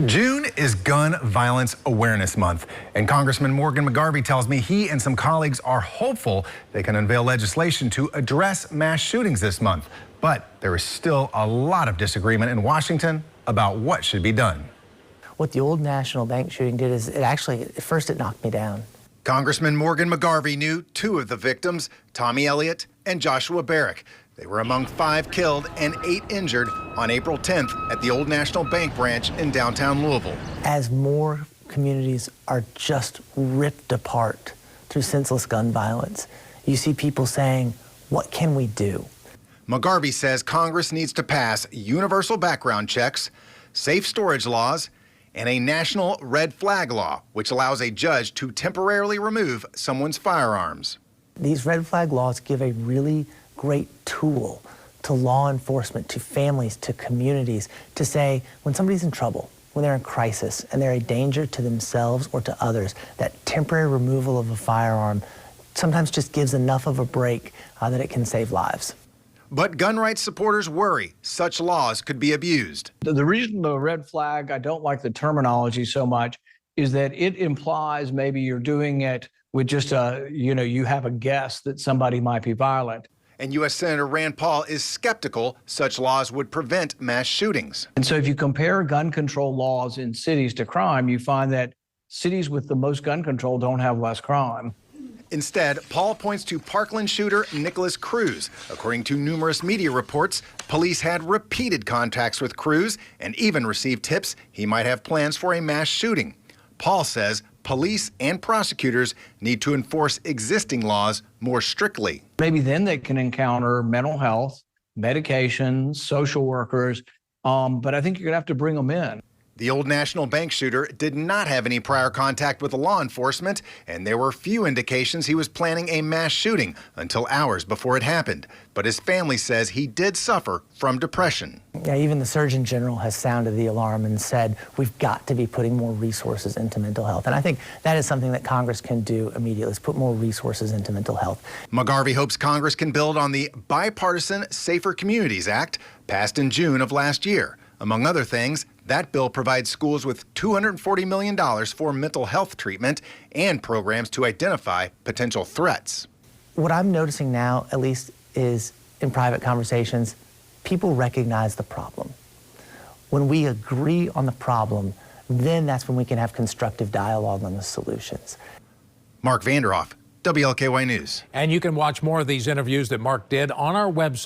June is Gun Violence Awareness Month, and Congressman Morgan McGarvey tells me he and some colleagues are hopeful they can unveil legislation to address mass shootings this month. But there is still a lot of disagreement in Washington about what should be done. What the Old National Bank shooting did is at first it knocked me down. Congressman Morgan McGarvey knew two of the victims, Tommy Elliott and Joshua Barrick. They were among 5 killed and 8 injured on April 10th at the Old National Bank branch in downtown Louisville. As more communities are just ripped apart through senseless gun violence, you see people saying, what can we do? McGarvey says Congress needs to pass universal background checks, safe storage laws, and a national red flag law, which allows a judge to temporarily remove someone's firearms. These red flag laws give a really great tool to law enforcement, to families, to communities, to say when somebody's in trouble, when they're in crisis, and they're a danger to themselves or to others, that temporary removal of a firearm sometimes just gives enough of a break that it can save lives. But gun rights supporters worry such laws could be abused. The reason the red flag, I don't like the terminology so much, is that it implies maybe you're doing it with just you have a guess that somebody might be violent. And U.S. Senator Rand Paul is skeptical such laws would prevent mass shootings. And so if you compare gun control laws in cities to crime, you find that cities with the most gun control don't have less crime. Instead, Paul points to Parkland shooter Nicholas Cruz. According to numerous media reports, police had repeated contacts with Cruz and even received tips he might have plans for a mass shooting. Paul says police and prosecutors need to enforce existing laws more strictly. Maybe then they can encounter mental health, medications, social workers, but I think you're gonna have to bring them in. The Old National Bank shooter did not have any prior contact with law enforcement, and there were few indications he was planning a mass shooting until hours before it happened. But his family says he did suffer from depression. Yeah, even the Surgeon General has sounded the alarm and said we've got to be putting more resources into mental health. And I think that is something that Congress can do immediately, is put more resources into mental health. McGarvey hopes Congress can build on the bipartisan Safer Communities Act passed in June of last year. Among other things, that bill provides schools with $240 million for mental health treatment and programs to identify potential threats. What I'm noticing now, at least, is in private conversations, people recognize the problem. When we agree on the problem, then that's when we can have constructive dialogue on the solutions. Mark Vanderhoff, WLKY News. And you can watch more of these interviews that Mark did on our website.